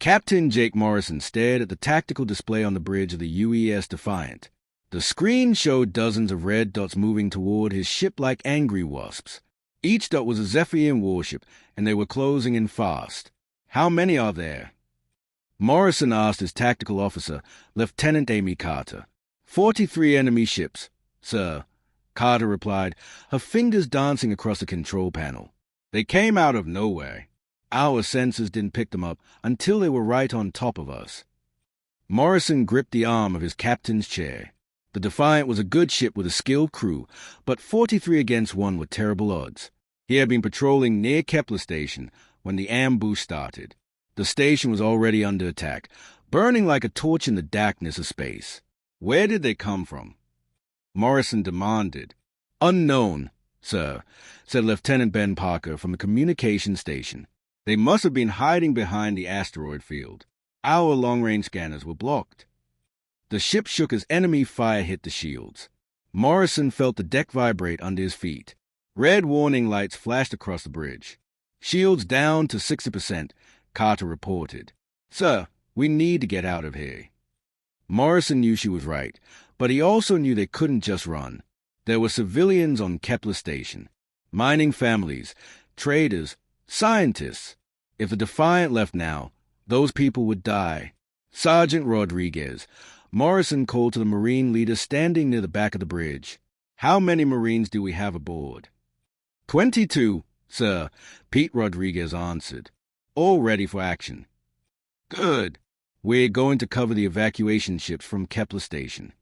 Captain Jake Morrison stared at the tactical display on the bridge of the UES Defiant. The screen showed dozens of red dots moving toward his ship like angry wasps. Each dot was a Zephyrian warship, and they were closing in fast. "How many are there?" Morrison asked his tactical officer, Lieutenant Amy Carter. 43 enemy ships, sir," Carter replied, her fingers dancing across the control panel. "They came out of nowhere. Our sensors didn't pick them up until they were right on top of us." Morrison gripped the arm of his captain's chair. The Defiant was a good ship with a skilled crew, but 43 against 1 were terrible odds. He had been patrolling near Kepler Station when the ambush started. The station was already under attack, burning like a torch in the darkness of space. "Where did they come from?" Morrison demanded. "Unknown, sir," said Lieutenant Ben Parker from the communication station. "They must have been hiding behind the asteroid field. Our long-range scanners were blocked." The ship shook as enemy fire hit the shields. Morrison felt the deck vibrate under his feet. Red warning lights flashed across the bridge. "Shields down to 60%, Carter reported. "Sir, we need to get out of here." Morrison knew she was right, but he also knew they couldn't just run. There were civilians on Kepler Station, mining families, traders, scientists. If the Defiant left now, those people would die. "Sergeant Rodriguez," Morrison called to the Marine leader standing near the back of the bridge. "How many Marines do we have aboard?" 22, sir," Pete Rodriguez answered. "All ready for action." "Good. We're going to cover the evacuation ships from Kepler Station."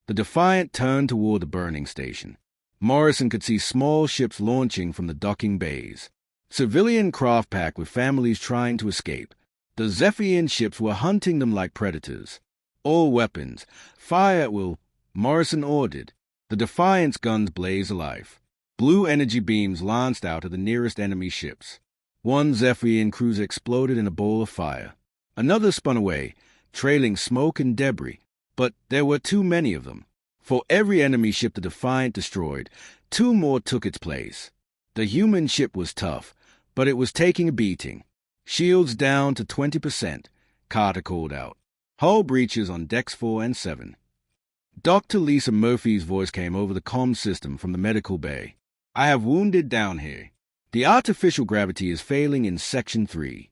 The Defiant turned toward the burning station. Morrison could see small ships launching from the docking bays. Civilian craft packed with families trying to escape. The Zephyrian ships were hunting them like predators. "All weapons, fire at will," Morrison ordered. The Defiant's guns blazed alive. Blue energy beams lanced out at the nearest enemy ships. One Zephyrian cruiser exploded in a bowl of fire. Another spun away, trailing smoke and debris. But there were too many of them. For every enemy ship the Defiant destroyed, 2 more took its place. The human ship was tough, but it was taking a beating. "Shields down to 20%, Carter called out. "Hull breaches on decks 4 and 7. Dr. Lisa Murphy's voice came over the comm system from the medical bay. "I have wounded down here. The artificial gravity is failing in Section 3.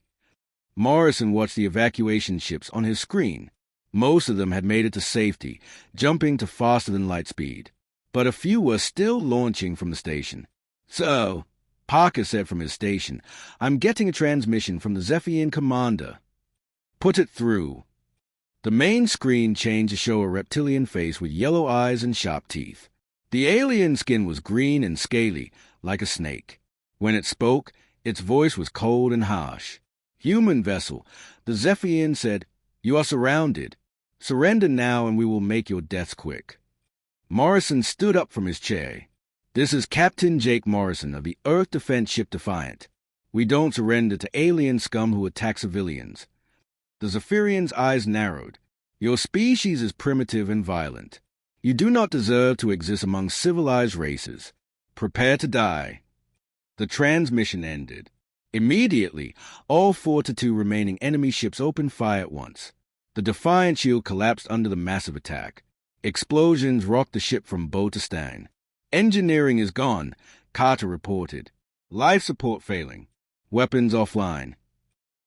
Morrison watched the evacuation ships on his screen. Most of them had made it to safety, jumping to faster-than-light speed. But a few were still launching from the station. "So," Parker said from his station, "I'm getting a transmission from the Zephyrian commander." "Put it through." The main screen changed to show a reptilian face with yellow eyes and sharp teeth. The alien skin was green and scaly, like a snake. When it spoke, its voice was cold and harsh. "Human vessel," the Zephyrian said, "you are surrounded. Surrender now and we will make your deaths quick." Morrison stood up from his chair. "This is Captain Jake Morrison of the Earth Defense Ship Defiant. We don't surrender to alien scum who attack civilians." The Zephyrian's eyes narrowed. "Your species is primitive and violent. You do not deserve to exist among civilized races. Prepare to die." The transmission ended. Immediately, all 4-2 remaining enemy ships opened fire at once. The Defiant shield collapsed under the massive attack. Explosions rocked the ship from bow to stern. "Engineering is gone," Carter reported. "Life support failing. Weapons offline."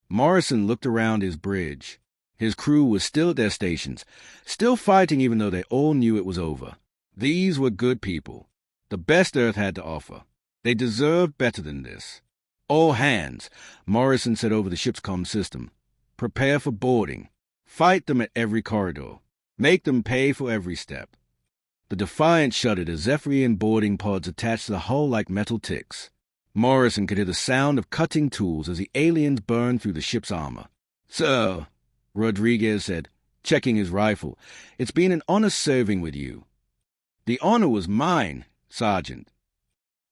Morrison looked around his bridge. His crew was still at their stations, still fighting even though they all knew it was over. These were good people. The best Earth had to offer. They deserved better than this. "All hands," Morrison said over the ship's comm system. "Prepare for boarding. Fight them at every corridor. Make them pay for every step." The Defiant shuddered as Zephyrian boarding pods attached to the hull like metal ticks. Morrison could hear the sound of cutting tools as the aliens burned through the ship's armor. "Sir," Rodriguez said, checking his rifle, "it's been an honor serving with you." "The honor was mine, Sergeant."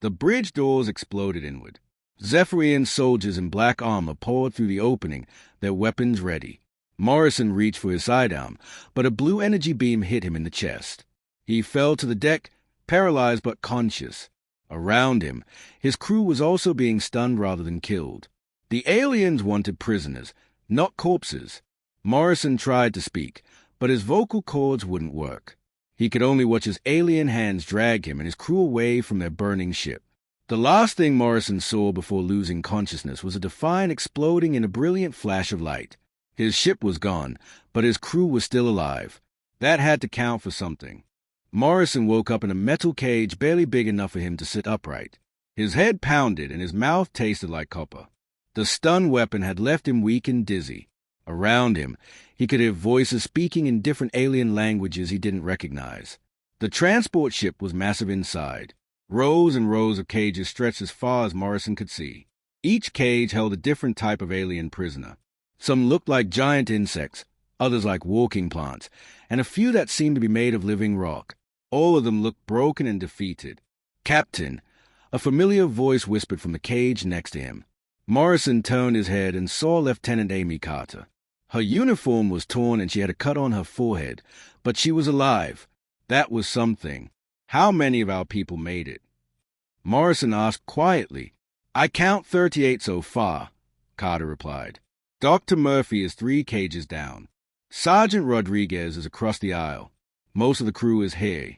The bridge doors exploded inward. Zephyrian soldiers in black armor poured through the opening, their weapons ready. Morrison reached for his sidearm, but a blue energy beam hit him in the chest. He fell to the deck, paralyzed but conscious. Around him, his crew was also being stunned rather than killed. The aliens wanted prisoners, not corpses. Morrison tried to speak, but his vocal cords wouldn't work. He could only watch his alien hands drag him and his crew away from their burning ship. The last thing Morrison saw before losing consciousness was a Defiant exploding in a brilliant flash of light. His ship was gone, but his crew was still alive. That had to count for something. Morrison woke up in a metal cage barely big enough for him to sit upright. His head pounded and his mouth tasted like copper. The stun weapon had left him weak and dizzy. Around him, he could hear voices speaking in different alien languages he didn't recognize. The transport ship was massive inside. Rows and rows of cages stretched as far as Morrison could see. Each cage held a different type of alien prisoner. Some looked like giant insects, others like walking plants, and a few that seemed to be made of living rock. All of them looked broken and defeated. "Captain," a familiar voice whispered from the cage next to him. Morrison turned his head and saw Lieutenant Amy Carter. Her uniform was torn and she had a cut on her forehead, but she was alive. That was something. How many of our people made it? Morrison asked quietly. "I count 38 so far," Carter replied. "Dr. Murphy is 3 cages down. Sergeant Rodriguez is across the aisle. Most of the crew is here."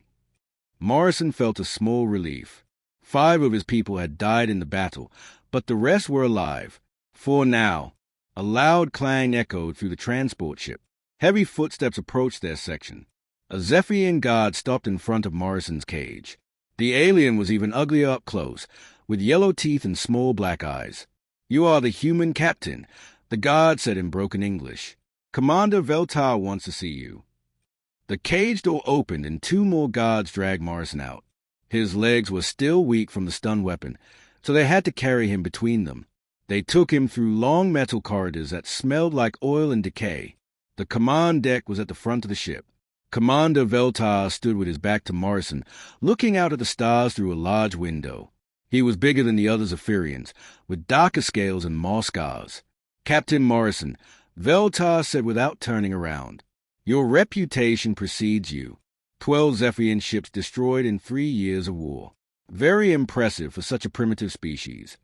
Morrison felt a small relief. 5 of his people had died in the battle, but the rest were alive. For now. A loud clang echoed through the transport ship. Heavy footsteps approached their section. A Zephyrian guard stopped in front of Morrison's cage. The alien was even uglier up close, with yellow teeth and small black eyes. "You are the human captain," the guard said in broken English. "Commander Veltar wants to see you." The cage door opened and 2 more guards dragged Morrison out. His legs were still weak from the stun weapon, so they had to carry him between them. They took him through long metal corridors that smelled like oil and decay. The command deck was at the front of the ship. Commander Veltar stood with his back to Morrison, looking out at the stars through a large window. He was bigger than the other Zephyrians, with darker scales and more scars. "Captain Morrison," Veltar said without turning around, "your reputation precedes you. 12 Zephyrian ships destroyed in 3 years of war. Very impressive for such a primitive species."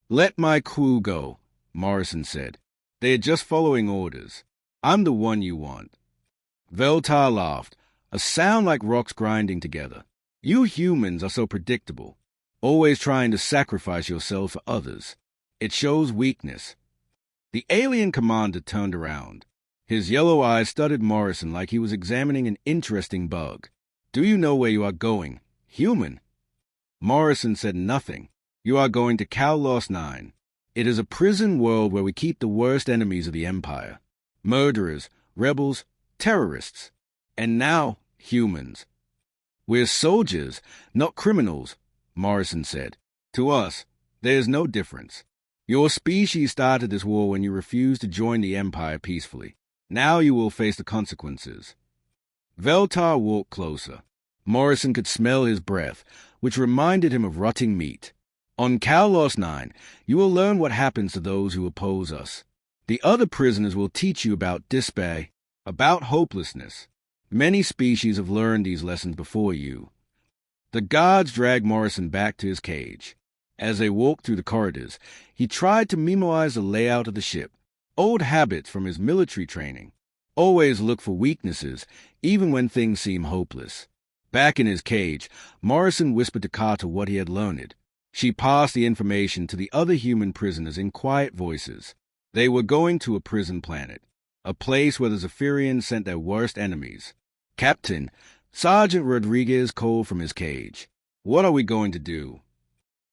"Let my crew go," Morrison said. "They are just following orders. I'm the one you want." Veltar laughed, a sound like rocks grinding together. "You humans are so predictable, always trying to sacrifice yourselves for others. It shows weakness." The alien commander turned around. His yellow eyes studied Morrison like he was examining an interesting bug. "Do you know where you are going, human?" Morrison said nothing. "You are going to Kalos 9. It is a prison world where we keep the worst enemies of the Empire. Murderers, rebels, terrorists. And now, humans. We're soldiers, not criminals," Morrison said. "To us, there is no difference. Your species started this war when you refused to join the Empire peacefully. Now you will face the consequences." Veltar walked closer. Morrison could smell his breath, which reminded him of rotting meat. "On Kalos 9, you will learn what happens to those who oppose us. The other prisoners will teach you about despair, about hopelessness. Many species have learned these lessons before you." The guards dragged Morrison back to his cage. As they walked through the corridors, he tried to memorize the layout of the ship, old habits from his military training. Always look for weaknesses, even when things seem hopeless. Back in his cage, Morrison whispered to Carter what he had learned. She passed the information to the other human prisoners in quiet voices. They were going to a prison planet, a place where the Zephyrians sent their worst enemies. "Captain," Sergeant Rodriguez called from his cage. "What are we going to do?"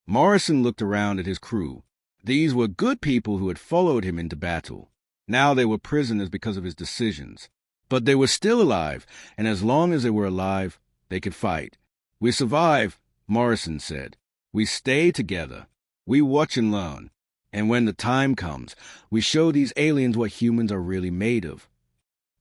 Morrison looked around at his crew. These were good people who had followed him into battle. Now they were prisoners because of his decisions. But they were still alive, and as long as they were alive, they could fight. "We survive," Morrison said. "We stay together. We watch and learn. And when the time comes, we show these aliens what humans are really made of."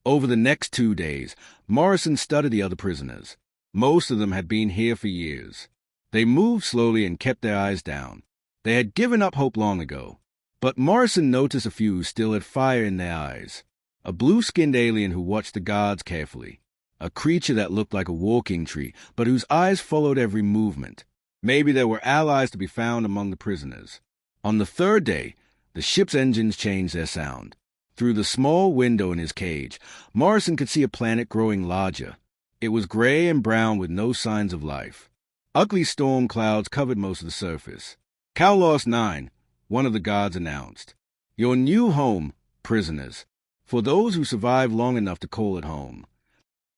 Over the next 2 days, Morrison studied the other prisoners. Most of them had been here for years. They moved slowly and kept their eyes down. They had given up hope long ago. But Morrison noticed a few who still had fire in their eyes. A blue-skinned alien who watched the guards carefully. A creature that looked like a walking tree, but whose eyes followed every movement. Maybe there were allies to be found among the prisoners. On the 3rd day, the ship's engines changed their sound. Through the small window in his cage, Morrison could see a planet growing larger. It was gray and brown with no signs of life. Ugly storm clouds covered most of the surface. Kaulos 9, one of the gods announced. Your new home, prisoners, for those who survive long enough to call it home.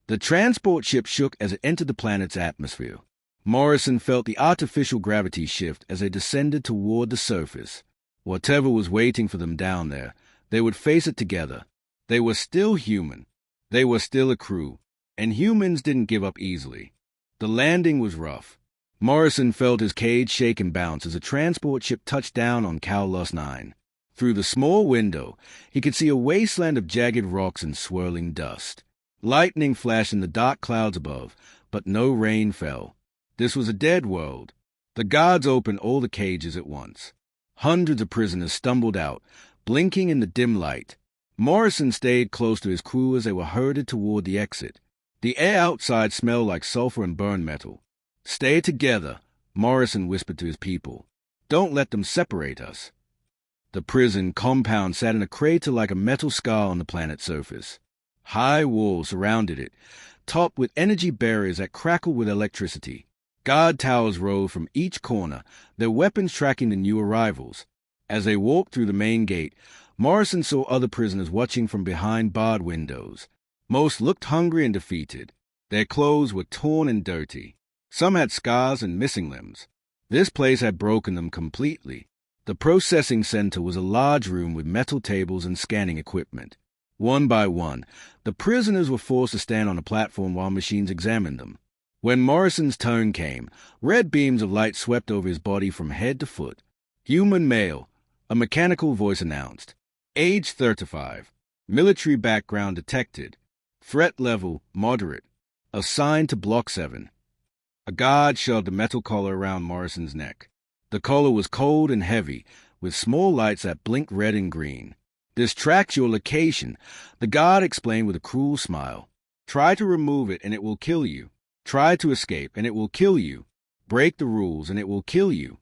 The transport ship shook as it entered the planet's atmosphere. Morrison felt the artificial gravity shift as they descended toward the surface. Whatever was waiting for them down there, they would face it together. They were still human. They were still a crew. And humans didn't give up easily. The landing was rough. Morrison felt his cage shake and bounce as a transport ship touched down on Kaulos 9. Through the small window, he could see a wasteland of jagged rocks and swirling dust. Lightning flashed in the dark clouds above, but no rain fell. This was a dead world. The guards opened all the cages at once. Hundreds of prisoners stumbled out, blinking in the dim light. Morrison stayed close to his crew as they were herded toward the exit. The air outside smelled like sulfur and burned metal. Stay together, Morrison whispered to his people. Don't let them separate us. The prison compound sat in a crater like a metal scar on the planet's surface. High walls surrounded it, topped with energy barriers that crackled with electricity. Guard towers rose from each corner, their weapons tracking the new arrivals. As they walked through the main gate, Morrison saw other prisoners watching from behind barred windows. Most looked hungry and defeated. Their clothes were torn and dirty. Some had scars and missing limbs. This place had broken them completely. The processing center was a large room with metal tables and scanning equipment. One by one, the prisoners were forced to stand on a platform while machines examined them. When Morrison's turn came, red beams of light swept over his body from head to foot. Human male, a mechanical voice announced. Age 35. Military background detected. Threat level moderate. Assigned to Block 7. A guard shoved a metal collar around Morrison's neck. The collar was cold and heavy, with small lights that blinked red and green. This tracks your location, the guard explained with a cruel smile. Try to remove it and it will kill you. Try to escape and it will kill you. Break the rules and it will kill you.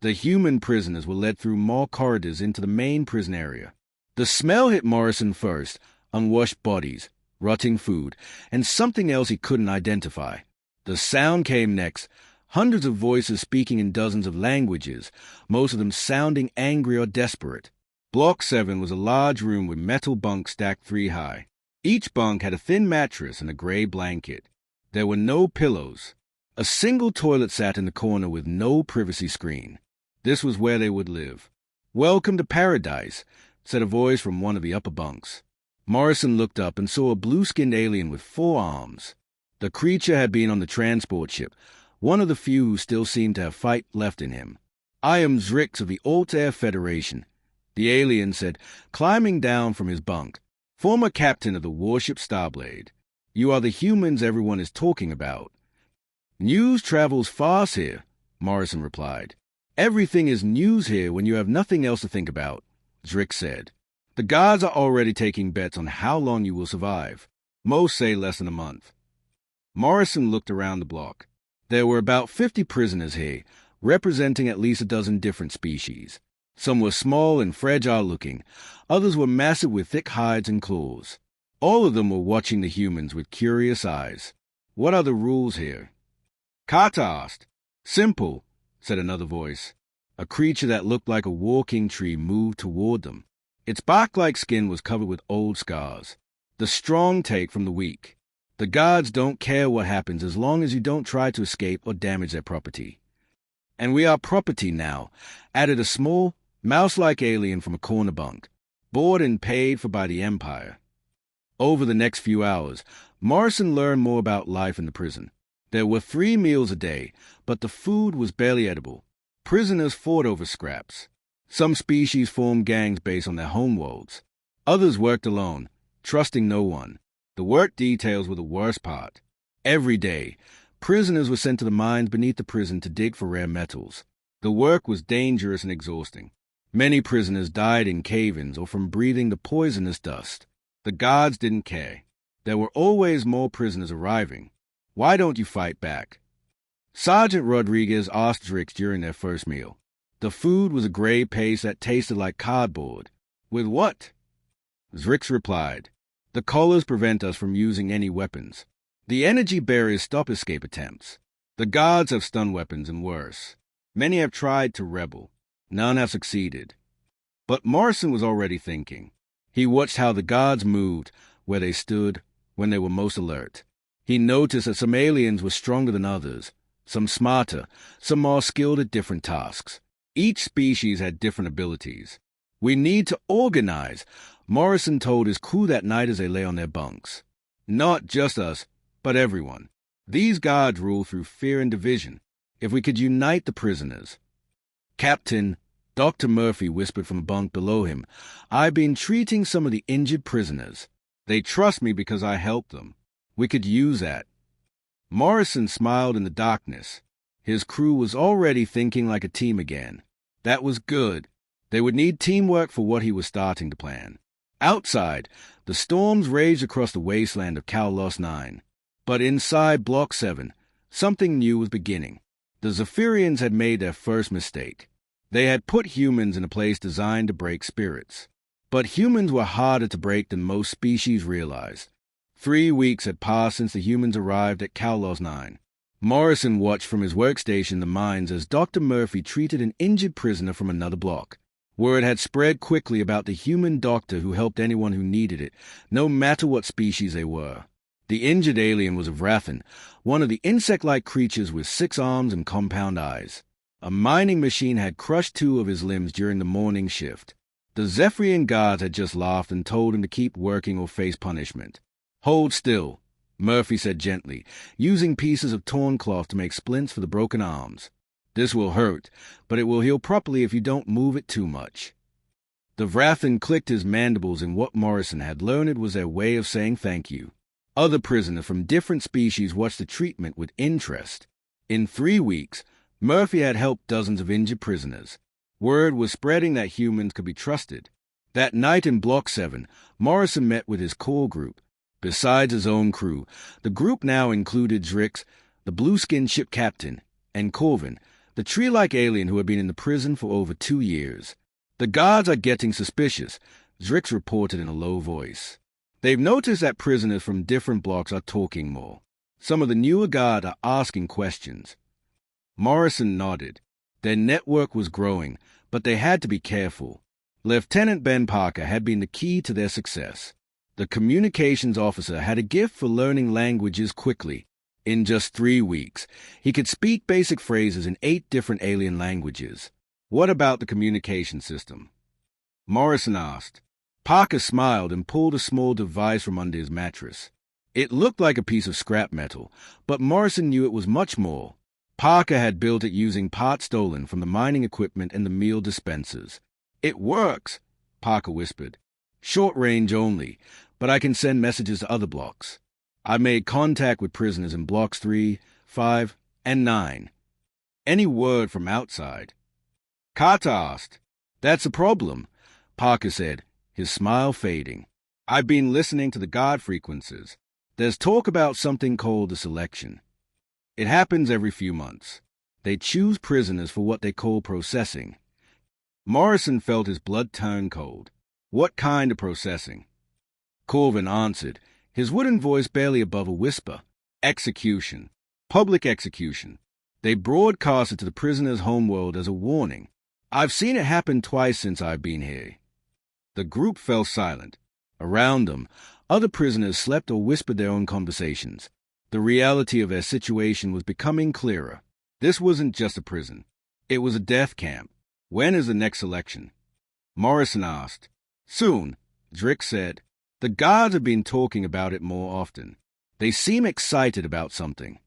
The human prisoners were led through more corridors into the main prison area. The smell hit Morrison first, unwashed bodies, rotting food, and something else he couldn't identify. The sound came next, hundreds of voices speaking in dozens of languages, most of them sounding angry or desperate. Block 7 was a large room with metal bunks stacked 3 high. Each bunk had a thin mattress and a gray blanket. There were no pillows. A single toilet sat in the corner with no privacy screen. This was where they would live. Welcome to paradise, said a voice from one of the upper bunks. Morrison looked up and saw a blue-skinned alien with 4 arms. The creature had been on the transport ship, one of the few who still seemed to have fight left in him. I am Zrix of the Altair Federation, the alien said, climbing down from his bunk, former captain of the warship Starblade. You are the humans everyone is talking about. News travels fast here, Morrison replied. Everything is news here when you have nothing else to think about, Zrix said. The guards are already taking bets on how long you will survive. Most say less than a month. Morrison looked around the block. There were about 50 prisoners here, representing at least a dozen different species. Some were small and fragile-looking. Others were massive with thick hides and claws. All of them were watching the humans with curious eyes. What are the rules here? Kata asked. Simple, said another voice. A creature that looked like a walking tree moved toward them. Its bark-like skin was covered with old scars. The strong take from the weak. The guards don't care what happens as long as you don't try to escape or damage their property. And we are property now, added a small, mouse-like alien from a corner bunk, bought and paid for by the Empire. Over the next few hours, Morrison learned more about life in the prison. There were 3 meals a day, but the food was barely edible. Prisoners fought over scraps. Some species formed gangs based on their homeworlds. Others worked alone, trusting no one. The work details were the worst part. Every day, prisoners were sent to the mines beneath the prison to dig for rare metals. The work was dangerous and exhausting. Many prisoners died in cave-ins or from breathing the poisonous dust. The guards didn't care. There were always more prisoners arriving. Why don't you fight back? Sergeant Rodriguez asked Zrix during their first meal. The food was a gray paste that tasted like cardboard. With what? Zrix replied. The collars prevent us from using any weapons. The energy barriers stop escape attempts. The guards have stun weapons and worse. Many have tried to rebel. None have succeeded. But Morrison was already thinking. He watched how the guards moved, where they stood, when they were most alert. He noticed that some aliens were stronger than others, some smarter, some more skilled at different tasks. Each species had different abilities. We need to organize, Morrison told his crew that night as they lay on their bunks. Not just us, but everyone. These guards rule through fear and division. If we could unite the prisoners. Captain, Dr. Murphy whispered from a bunk below him, I've been treating some of the injured prisoners. They trust me because I helped them. We could use that. Morrison smiled in the darkness. His crew was already thinking like a team again. That was good. They would need teamwork for what he was starting to plan. Outside, the storms raged across the wasteland of Kalos 9. But inside Block 7, something new was beginning. The Zephyrians had made their first mistake. They had put humans in a place designed to break spirits. But humans were harder to break than most species realized. 3 weeks had passed since the humans arrived at Kalos 9. Morrison watched from his workstation in the mines as Dr. Murphy treated an injured prisoner from another block. Word had spread quickly about the human doctor who helped anyone who needed it, no matter what species they were. The injured alien was a Vrathan, one of the insect-like creatures with 6 arms and compound eyes. A mining machine had crushed 2 of his limbs during the morning shift. The Zephyrian guards had just laughed and told him to keep working or face punishment. Hold still, Murphy said gently, using pieces of torn cloth to make splints for the broken arms. This will hurt, but it will heal properly if you don't move it too much. The Vrathan clicked his mandibles in what Morrison had learned was their way of saying thank you. Other prisoners from different species watched the treatment with interest. In 3 weeks, Murphy had helped dozens of injured prisoners. Word was spreading that humans could be trusted. That night in Block 7, Morrison met with his core group. Besides his own crew, the group now included Zrix, the blue-skinned ship captain, and Corvin, the tree-like alien who had been in the prison for over 2 years. The guards are getting suspicious, Zrix reported in a low voice. They've noticed that prisoners from different blocks are talking more. Some of the newer guard are asking questions. Morrison nodded. Their network was growing, but they had to be careful. Lieutenant Ben Parker had been the key to their success. The communications officer had a gift for learning languages quickly. In just 3 weeks, he could speak basic phrases in 8 different alien languages. What about the communication system? Morrison asked. Parker smiled and pulled a small device from under his mattress. It looked like a piece of scrap metal, but Morrison knew it was much more. Parker had built it using parts stolen from the mining equipment and the meal dispensers. It works, Parker whispered. Short range only, but I can send messages to other blocks. I made contact with prisoners in Blocks 3, 5, and 9. Any word from outside? Carter asked. That's a problem, Parker said, his smile fading. I've been listening to the guard frequencies. There's talk about something called a selection. It happens every few months. They choose prisoners for what they call processing. Morrison felt his blood turn cold. What kind of processing? Corvin answered, his wooden voice barely above a whisper. Execution. Public execution. They broadcast it to the prisoner's homeworld as a warning. I've seen it happen twice since I've been here. The group fell silent. Around them, other prisoners slept or whispered their own conversations. The reality of their situation was becoming clearer. This wasn't just a prison. It was a death camp. When is the next election? Morrison asked. Soon, Zrix said. The guards have been talking about it more often. They seem excited about something.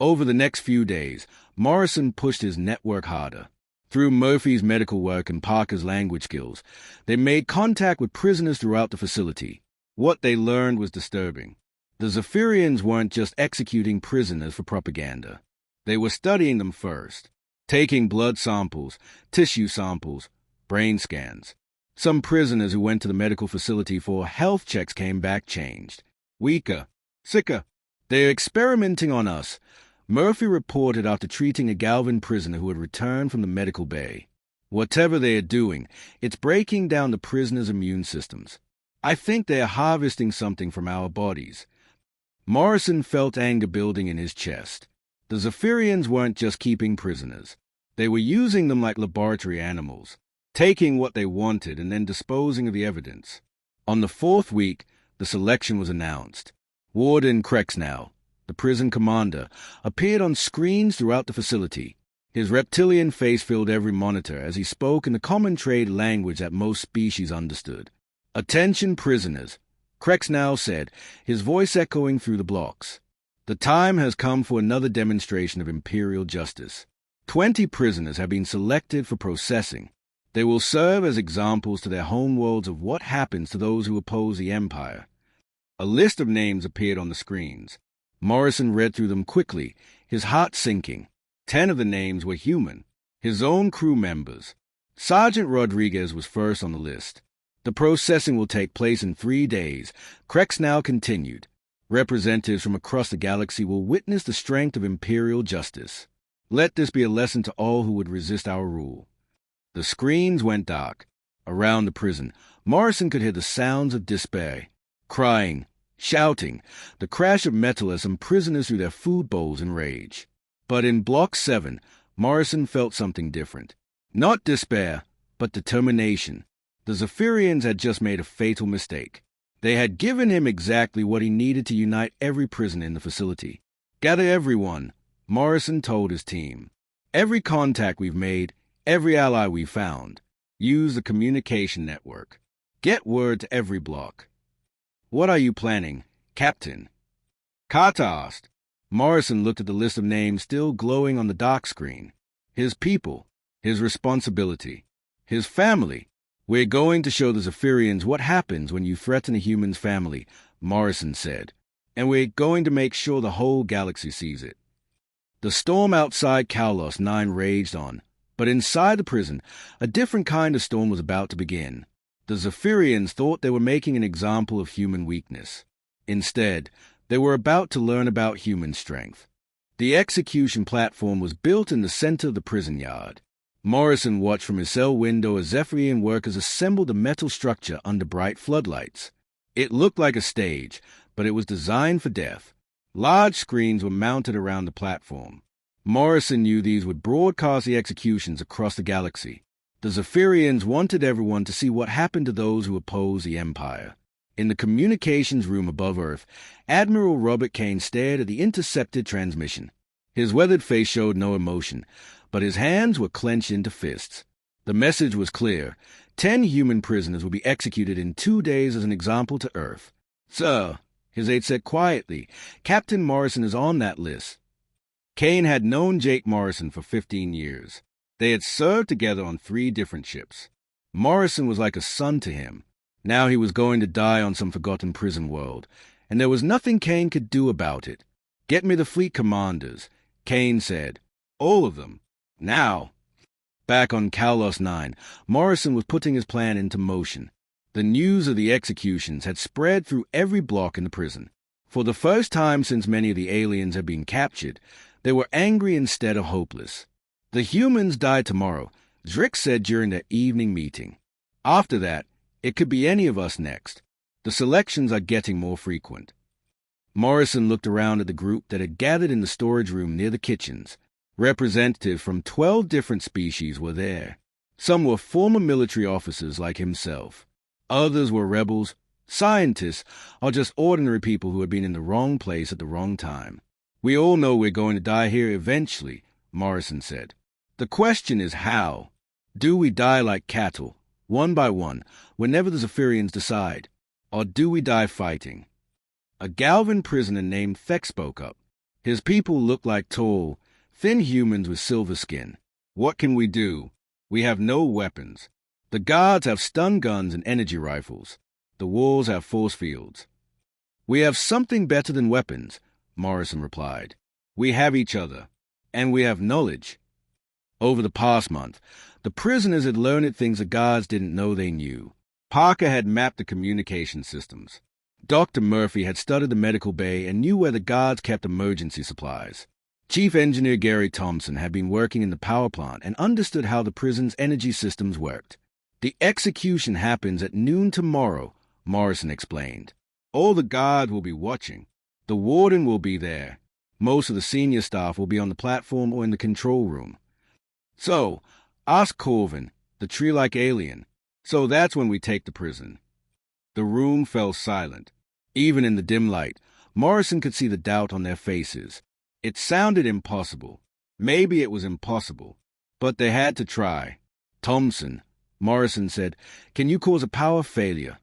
Over the next few days, Morrison pushed his network harder. Through Murphy's medical work and Parker's language skills, they made contact with prisoners throughout the facility. What they learned was disturbing. The Zephyrians weren't just executing prisoners for propaganda. They were studying them first, taking blood samples, tissue samples, brain scans. Some prisoners who went to the medical facility for health checks came back changed. Weaker, sicker. They're experimenting on us, Murphy reported after treating a Galvan prisoner who had returned from the medical bay. Whatever they are doing, it's breaking down the prisoners' immune systems. I think they are harvesting something from our bodies. Morrison felt anger building in his chest. The Zephyrians weren't just keeping prisoners. They were using them like laboratory animals, taking what they wanted and then disposing of the evidence. On the 4th week, the selection was announced. Warden Krexnow, the prison commander, appeared on screens throughout the facility. His reptilian face filled every monitor as he spoke in the common trade language that most species understood. "Attention, prisoners," Krexnow said, his voice echoing through the blocks. "The time has come for another demonstration of imperial justice. 20 prisoners have been selected for processing. They will serve as examples to their homeworlds of what happens to those who oppose the Empire." A list of names appeared on the screens. Morrison read through them quickly, his heart sinking. 10 of the names were human, his own crew members. Sergeant Rodriguez was first on the list. "The processing will take place in 3 days," Krexnow continued. "Representatives from across the galaxy will witness the strength of imperial justice. Let this be a lesson to all who would resist our rule." The screens went dark. Around the prison, Morrison could hear the sounds of despair. Crying, shouting, the crash of metal as some prisoners threw their food bowls in rage. But in Block 7, Morrison felt something different. Not despair, but determination. The Zephyrians had just made a fatal mistake. They had given him exactly what he needed to unite every prisoner in the facility. "Gather everyone," Morrison told his team. "Every contact we've made, every ally we've found. Use the communication network. Get word to every block." "What are you planning, Captain?" Carter asked. Morrison looked at the list of names still glowing on the dark screen. His people, his responsibility, his family. "We're going to show the Zephyrians what happens when you threaten a human's family," Morrison said. "And we're going to make sure the whole galaxy sees it." The storm outside Kalos 9 raged on, but inside the prison, a different kind of storm was about to begin. The Zephyrians thought they were making an example of human weakness. Instead, they were about to learn about human strength. The execution platform was built in the center of the prison yard. Morrison watched from his cell window as Zephyrian workers assembled the metal structure under bright floodlights. It looked like a stage, but it was designed for death. Large screens were mounted around the platform. Morrison knew these would broadcast the executions across the galaxy. The Zephyrians wanted everyone to see what happened to those who opposed the Empire. In the communications room above Earth, Admiral Robert Kane stared at the intercepted transmission. His weathered face showed no emotion, but his hands were clenched into fists. The message was clear. 10 human prisoners would be executed in 2 days as an example to Earth. "Sir," his aide said quietly, "Captain Morrison is on that list." Kane had known Jake Morrison for 15 years. They had served together on 3 different ships. Morrison was like a son to him. Now he was going to die on some forgotten prison world, and there was nothing Kane could do about it. "Get me the fleet commanders," Kane said. "All of them. Now." Back on Kalos 9, Morrison was putting his plan into motion. The news of the executions had spread through every block in the prison. For the first time since many of the aliens had been captured, they were angry instead of hopeless. "The humans die tomorrow," Zrick said during their evening meeting. "After that, it could be any of us next. The selections are getting more frequent." Morrison looked around at the group that had gathered in the storage room near the kitchens. Representatives from 12 different species were there. Some were former military officers like himself. Others were rebels, scientists, or just ordinary people who had been in the wrong place at the wrong time. "We all know we're going to die here eventually," Morrison said. "The question is how. Do we die like cattle, one by one, whenever the Zephyrians decide? Or do we die fighting?" A Galvan prisoner named Thek spoke up. His people looked like tall, thin humans with silver skin. "What can we do? We have no weapons. The guards have stun guns and energy rifles. The walls have force fields." "We have something better than weapons," Morrison replied. "We have each other, and we have knowledge." Over the past month, the prisoners had learned things the guards didn't know they knew. Parker had mapped the communication systems. Dr. Murphy had studied the medical bay and knew where the guards kept emergency supplies. Chief Engineer Gary Thompson had been working in the power plant and understood how the prison's energy systems worked. "The execution happens at noon tomorrow," Morrison explained. All the guards will be watching. The warden will be there. Most of the senior staff will be on the platform or in the control room. So, ask Corvin, the tree-like alien. So that's when we take the prison. The room fell silent. Even in the dim light, Morrison could see the doubt on their faces. It sounded impossible. Maybe it was impossible. But they had to try. Thompson, Morrison said, can you cause a power failure?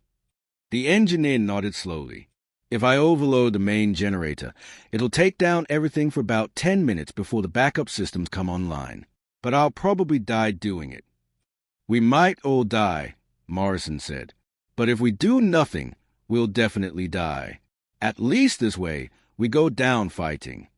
The engineer nodded slowly. If I overload the main generator, it'll take down everything for about 10 minutes before the backup systems come online. But I'll probably die doing it. We might all die, Morrison said. But if we do nothing, we'll definitely die. At least this way, we go down fighting.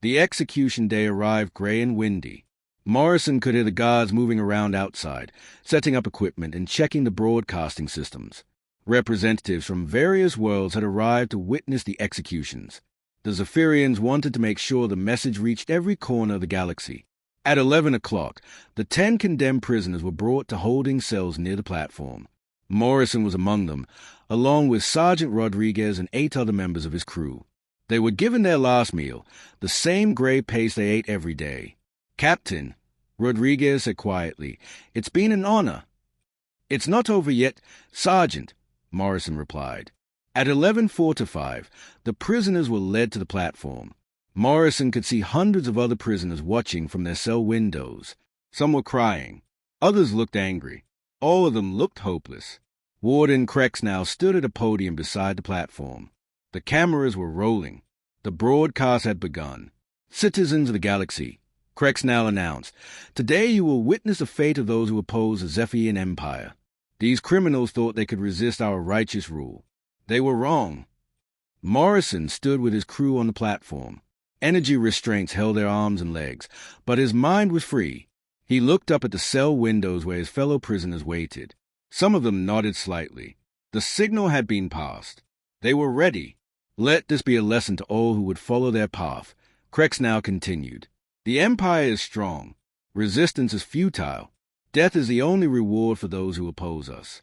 The execution day arrived gray and windy. Morrison could hear the guards moving around outside, setting up equipment and checking the broadcasting systems. Representatives from various worlds had arrived to witness the executions. The Zephyrians wanted to make sure the message reached every corner of the galaxy. At 11 o'clock, the 10 condemned prisoners were brought to holding cells near the platform. Morrison was among them, along with Sergeant Rodriguez and 8 other members of his crew. They were given their last meal, the same gray paste they ate every day. Captain, Rodriguez said quietly, it's been an honor. It's not over yet, Sergeant, Morrison replied. At 11:45, the prisoners were led to the platform. Morrison could see hundreds of other prisoners watching from their cell windows. Some were crying. Others looked angry. All of them looked hopeless. Warden Krex now stood at a podium beside the platform. The cameras were rolling. The broadcast had begun. Citizens of the galaxy, Krex now announced, today you will witness the fate of those who oppose the Zephyrian Empire. These criminals thought they could resist our righteous rule. They were wrong. Morrison stood with his crew on the platform. Energy restraints held their arms and legs, but his mind was free. He looked up at the cell windows where his fellow prisoners waited. Some of them nodded slightly. The signal had been passed. They were ready. Let this be a lesson to all who would follow their path. Krex now continued. The Empire is strong. Resistance is futile. Death is the only reward for those who oppose us.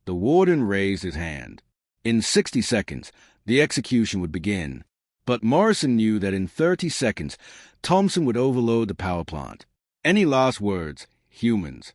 The warden raised his hand. In 60 seconds, the execution would begin. But Morrison knew that in 30 seconds, Thompson would overload the power plant. Any last words, humans?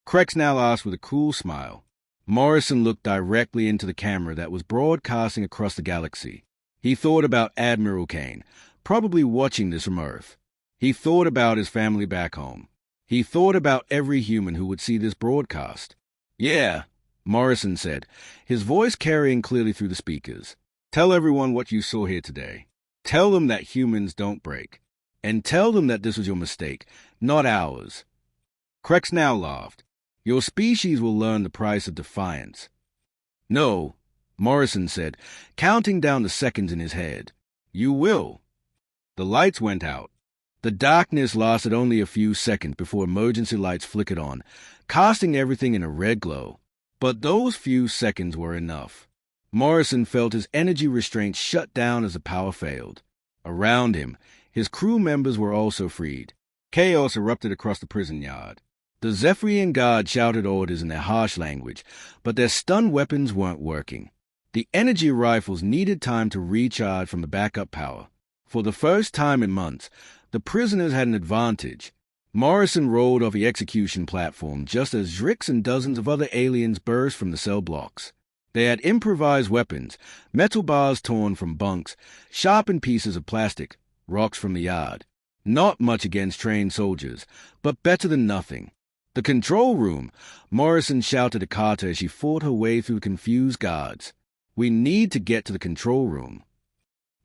Krex now asked with a cool smile. Morrison looked directly into the camera that was broadcasting across the galaxy. He thought about Admiral Kane, probably watching this from Earth. He thought about his family back home. He thought about every human who would see this broadcast. Yeah, Morrison said, his voice carrying clearly through the speakers. Tell everyone what you saw here today. Tell them that humans don't break. And tell them that this was your mistake, not ours. Krex now laughed. Your species will learn the price of defiance. No, Morrison said, counting down the seconds in his head. You will. The lights went out. The darkness lasted only a few seconds before emergency lights flickered on, casting everything in a red glow. But those few seconds were enough. Morrison felt his energy restraints shut down as the power failed. Around him, his crew members were also freed. Chaos erupted across the prison yard. The Zephyrian guards shouted orders in their harsh language, but their stun weapons weren't working. The energy rifles needed time to recharge from the backup power. For the first time in months, the prisoners had an advantage. Morrison rolled off the execution platform just as Drix and dozens of other aliens burst from the cell blocks. They had improvised weapons, metal bars torn from bunks, sharpened pieces of plastic, rocks from the yard. Not much against trained soldiers, but better than nothing. The control room, Morrison shouted to Carter as she fought her way through the confused guards. We need to get to the control room.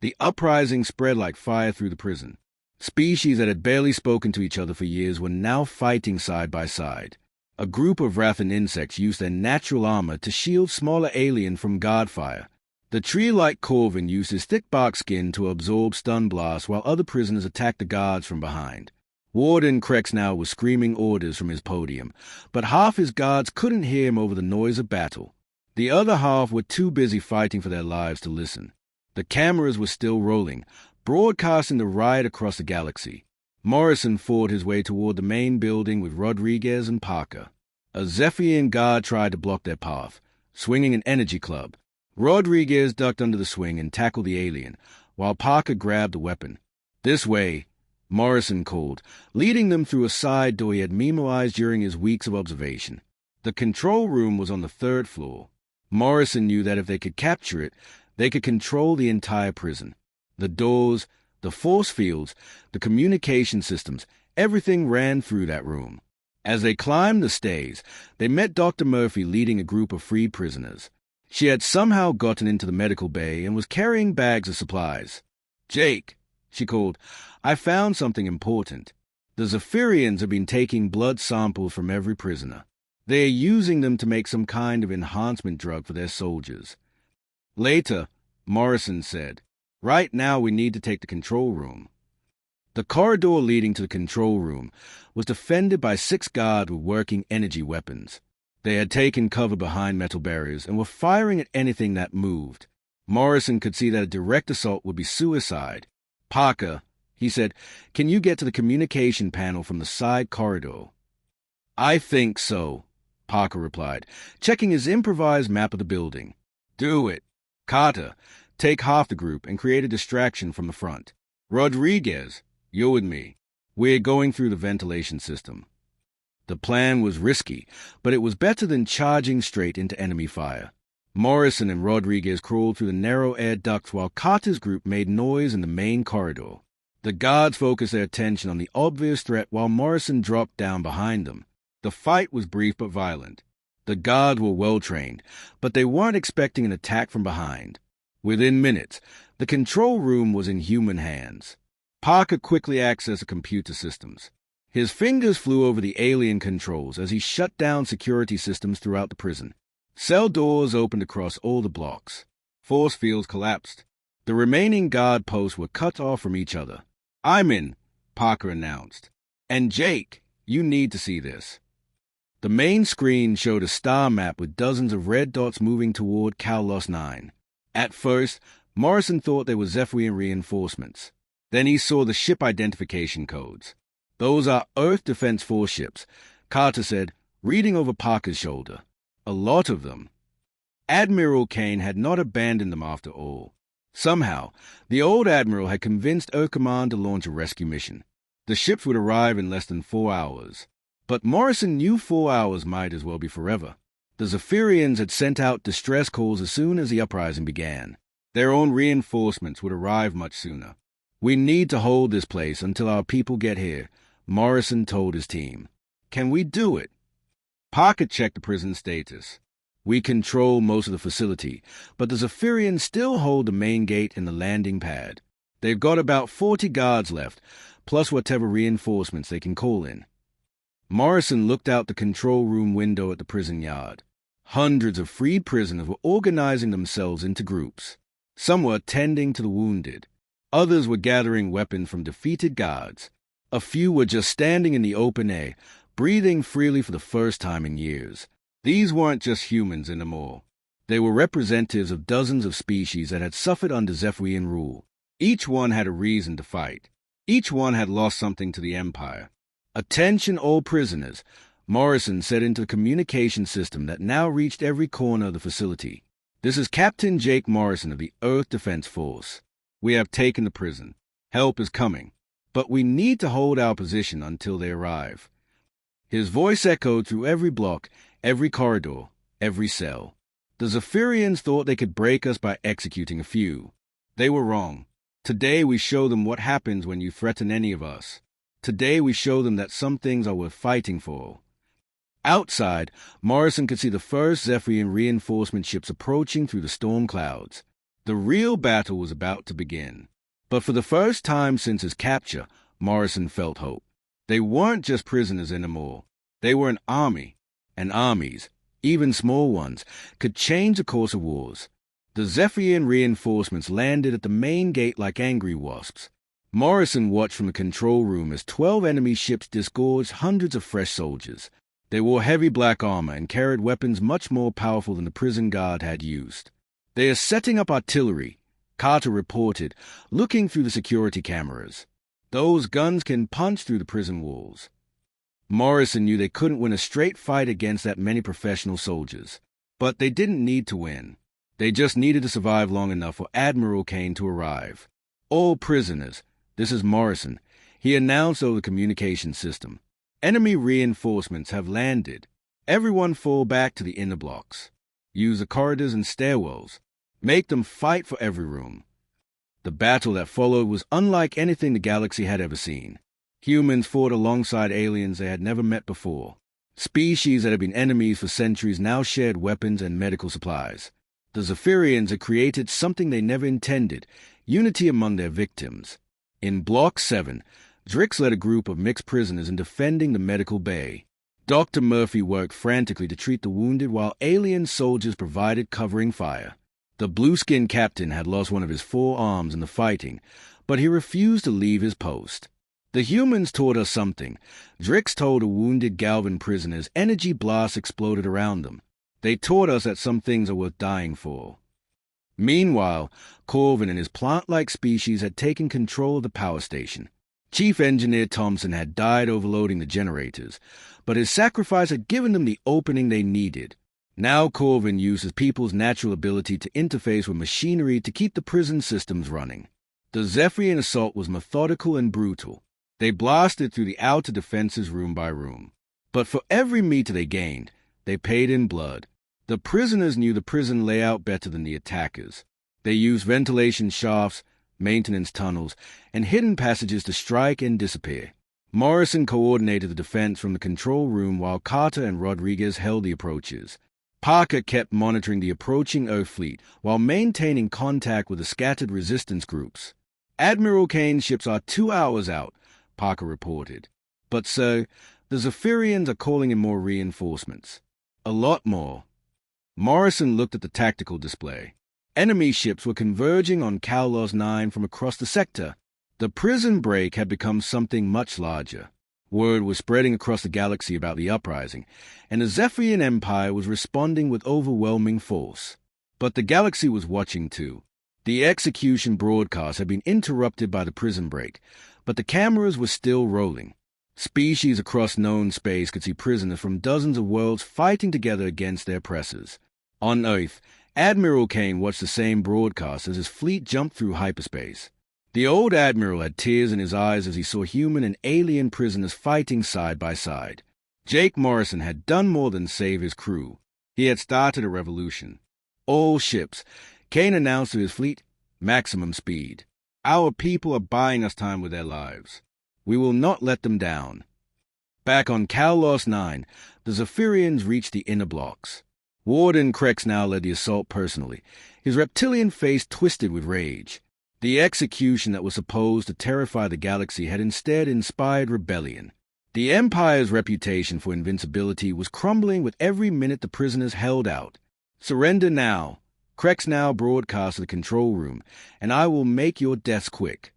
The uprising spread like fire through the prison. Species that had barely spoken to each other for years were now fighting side by side. A group of Rathan insects used their natural armor to shield smaller aliens from guard fire. The tree-like Corvin used his thick bark skin to absorb stun blasts while other prisoners attacked the guards from behind. Warden Krex now was screaming orders from his podium, but half his guards couldn't hear him over the noise of battle. The other half were too busy fighting for their lives to listen. The cameras were still rolling, broadcasting the riot across the galaxy. Morrison fought his way toward the main building with Rodriguez and Parker. A Zephyrian guard tried to block their path. swinging an energy club. Rodriguez ducked under the swing and tackled the alien, while Parker grabbed the weapon. "This way," Morrison called, leading them through a side door he had memorized during his weeks of observation. The control room was on the 3rd floor. Morrison knew that if they could capture it, they could control the entire prison. The doors, the force fields, the communication systems, everything ran through that room. As they climbed the stairs, they met Dr. Murphy leading a group of freed prisoners. She had somehow gotten into the medical bay and was carrying bags of supplies. "Jake," she called, "I found something important. The Zephyrians have been taking blood samples from every prisoner. They are using them to make some kind of enhancement drug for their soldiers." "Later," Morrison said. "Right now we need to take the control room." The corridor leading to the control room was defended by 6 guards with working energy weapons. They had taken cover behind metal barriers and were firing at anything that moved. Morrison could see that a direct assault would be suicide. "Parker," he said, "can you get to the communication panel from the side corridor?" "I think so," Parker replied, checking his improvised map of the building. "Do it. Carter, take half the group and create a distraction from the front. Rodriguez, you're with me. We're going through the ventilation system." The plan was risky, but it was better than charging straight into enemy fire. Morrison and Rodriguez crawled through the narrow air ducts while Carter's group made noise in the main corridor. The guards focused their attention on the obvious threat while Morrison dropped down behind them. The fight was brief but violent. The guards were well-trained, but they weren't expecting an attack from behind. Within minutes, the control room was in human hands. Parker quickly accessed the computer systems. His fingers flew over the alien controls as he shut down security systems throughout the prison. Cell doors opened across all the blocks. Force fields collapsed. The remaining guard posts were cut off from each other. "I'm in," Parker announced. "And Jake, you need to see this." The main screen showed a star map with dozens of red dots moving toward Kalos 9. At first, Morrison thought they were Zephyrian reinforcements. Then he saw the ship identification codes. "Those are Earth Defense Force ships," Carter said, reading over Parker's shoulder. "A lot of them." Admiral Kane had not abandoned them after all. Somehow, the old admiral had convinced Earth Command to launch a rescue mission. The ships would arrive in less than 4 hours. But Morrison knew 4 hours might as well be forever. The Zephyrians had sent out distress calls as soon as the uprising began. Their own reinforcements would arrive much sooner. "We need to hold this place until our people get here," Morrison told his team. "Can we do it?" Parker checked the prison status. "We control most of the facility, but the Zephyrians still hold the main gate and the landing pad. They've got about 40 guards left, plus whatever reinforcements they can call in." Morrison looked out the control room window at the prison yard. Hundreds of freed prisoners were organizing themselves into groups. Some were tending to the wounded. Others were gathering weapons from defeated guards. A few were just standing in the open air, breathing freely for the first time in years. These weren't just humans anymore. They were representatives of dozens of species that had suffered under Zephyrian rule. Each one had a reason to fight. Each one had lost something to the Empire. "Attention all prisoners," Morrison said into the communication system that now reached every corner of the facility. "This is Captain Jake Morrison of the Earth Defense Force. We have taken the prison. Help is coming. But we need to hold our position until they arrive." His voice echoed through every block, every corridor, every cell. The Zephyrians thought they could break us by executing a few. They were wrong. Today we show them what happens when you threaten any of us. Today we show them that some things are worth fighting for. Outside, Morrison could see the first Zephyrian reinforcement ships approaching through the storm clouds. The real battle was about to begin. But for the first time since his capture, Morrison felt hope. They weren't just prisoners anymore. They were an army. And armies, even small ones, could change the course of wars. The Zephyrian reinforcements landed at the main gate like angry wasps. Morrison watched from the control room as 12 enemy ships disgorged hundreds of fresh soldiers. They wore heavy black armor and carried weapons much more powerful than the prison guard had used. "They are setting up artillery," Carter reported, looking through the security cameras. "Those guns can punch through the prison walls." Morrison knew they couldn't win a straight fight against that many professional soldiers. But they didn't need to win. They just needed to survive long enough for Admiral Kane to arrive. All prisoners. This is Morrison. He announced over the communication system. Enemy reinforcements have landed. Everyone fall back to the inner blocks. Use the corridors and stairwells. Make them fight for every room. The battle that followed was unlike anything the galaxy had ever seen. Humans fought alongside aliens they had never met before. Species that had been enemies for centuries now shared weapons and medical supplies. The Zephyrians had created something they never intended, unity among their victims. In Block 7, Drix led a group of mixed prisoners in defending the medical bay. Dr. Murphy worked frantically to treat the wounded while alien soldiers provided covering fire. The blue-skinned captain had lost one of his 4 arms in the fighting, but he refused to leave his post. The humans taught us something. Drix told the wounded Galvan prisoners energy blasts exploded around them. They taught us that some things are worth dying for. Meanwhile, Corvin and his plant-like species had taken control of the power station. Chief Engineer Thompson had died overloading the generators, but his sacrifice had given them the opening they needed. Now Corvin uses people's natural ability to interface with machinery to keep the prison systems running. The Zephyrian assault was methodical and brutal. They blasted through the outer defenses room by room. But for every meter they gained, they paid in blood. The prisoners knew the prison layout better than the attackers. They used ventilation shafts, maintenance tunnels, and hidden passages to strike and disappear. Morrison coordinated the defense from the control room while Carter and Rodriguez held the approaches. Parker kept monitoring the approaching Earth fleet while maintaining contact with the scattered resistance groups. Admiral Kane's ships are 2 hours out, Parker reported. But sir, the Zephyrians are calling in more reinforcements. A lot more. Morrison looked at the tactical display. Enemy ships were converging on Kalos 9 from across the sector. The prison break had become something much larger. Word was spreading across the galaxy about the uprising, and the Zephyrian Empire was responding with overwhelming force. But the galaxy was watching too. The execution broadcast had been interrupted by the prison break, but the cameras were still rolling. Species across known space could see prisoners from dozens of worlds fighting together against their oppressors. On Earth, Admiral Kane watched the same broadcast as his fleet jumped through hyperspace. The old admiral had tears in his eyes as he saw human and alien prisoners fighting side by side. Jake Morrison had done more than save his crew. He had started a revolution. All ships, Kane announced to his fleet, maximum speed. Our people are buying us time with their lives. We will not let them down. Back on Kalos 9, the Zephyrians reached the inner blocks. Warden Krex now led the assault personally, his reptilian face twisted with rage. The execution that was supposed to terrify the galaxy had instead inspired rebellion. The Empire's reputation for invincibility was crumbling with every minute the prisoners held out. Surrender now. Krex now broadcast to the control room, and I will make your deaths quick.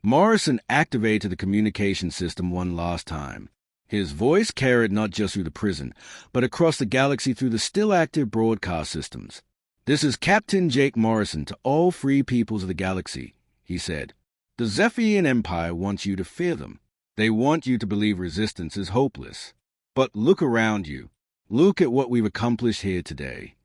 Morrison activated the communication system one last time. His voice carried not just through the prison, but across the galaxy through the still-active broadcast systems. This is Captain Jake Morrison to all free peoples of the galaxy, he said. The Zephyrian Empire wants you to fear them. They want you to believe resistance is hopeless. But look around you. Look at what we've accomplished here today.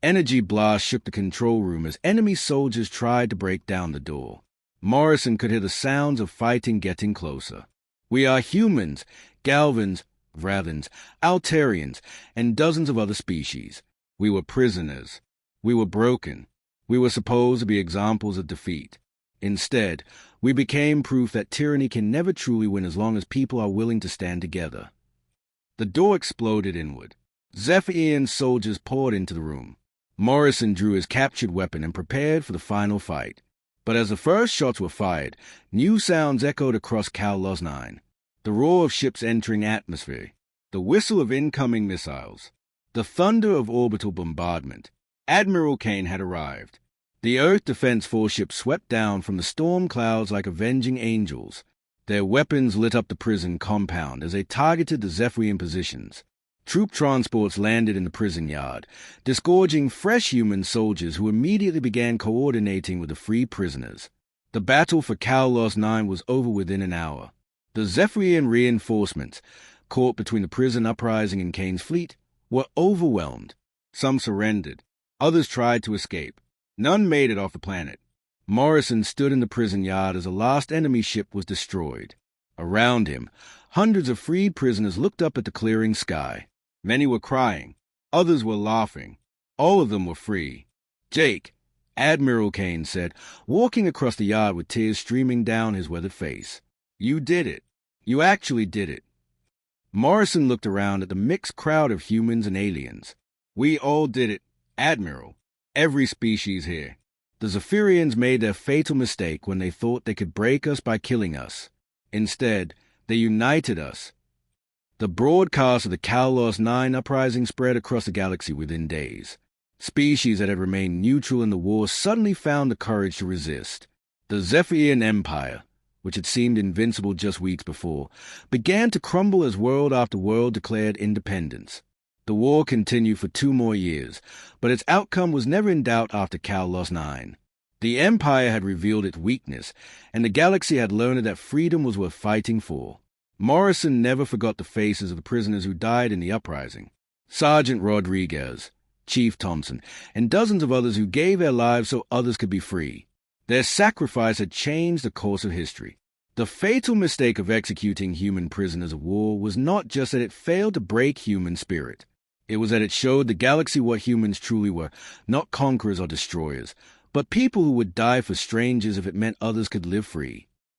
Energy blasts shook the control room as enemy soldiers tried to break down the door. Morrison could hear the sounds of fighting getting closer. We are humans, Galvans, Vrathans, Altarians, and dozens of other species. We were prisoners. We were broken. We were supposed to be examples of defeat. Instead, we became proof that tyranny can never truly win as long as people are willing to stand together. The door exploded inward. Zephyrian soldiers poured into the room. Morrison drew his captured weapon and prepared for the final fight. But as the first shots were fired, new sounds echoed across Kalos 9. The roar of ships entering atmosphere, the whistle of incoming missiles, the thunder of orbital bombardment. Admiral Kane had arrived. The Earth Defense Force ships swept down from the storm clouds like avenging angels. Their weapons lit up the prison compound as they targeted the Zephyrian positions. Troop transports landed in the prison yard, disgorging fresh human soldiers who immediately began coordinating with the free prisoners. The battle for Kalos 9 was over within an hour. The Zephyrian reinforcements, caught between the prison uprising and Kane's fleet, were overwhelmed. Some surrendered. Others tried to escape. None made it off the planet. Morrison stood in the prison yard as a last enemy ship was destroyed. Around him, hundreds of freed prisoners looked up at the clearing sky. Many were crying. Others were laughing. All of them were free. "Jake," Admiral Kane said, walking across the yard with tears streaming down his weathered face. "You did it. You actually did it." Morrison looked around at the mixed crowd of humans and aliens. "We all did it, Admiral. Every species here. The Zephyrians made their fatal mistake when they thought they could break us by killing us. Instead, they united us." The broadcast of the Kalos 9 uprising spread across the galaxy within days. Species that had remained neutral in the war suddenly found the courage to resist. The Zephyrian Empire, which had seemed invincible just weeks before, began to crumble as world after world declared independence. The war continued for 2 more years, but its outcome was never in doubt after Kalos 9. The Empire had revealed its weakness, and the galaxy had learned that freedom was worth fighting for. Morrison never forgot the faces of the prisoners who died in the uprising. Sergeant Rodriguez, Chief Thompson, and dozens of others who gave their lives so others could be free. Their sacrifice had changed the course of history. The fatal mistake of executing human prisoners of war was not just that it failed to break human spirit. It was that it showed the galaxy what humans truly were, not conquerors or destroyers, but people who would die for strangers if it meant others could live free.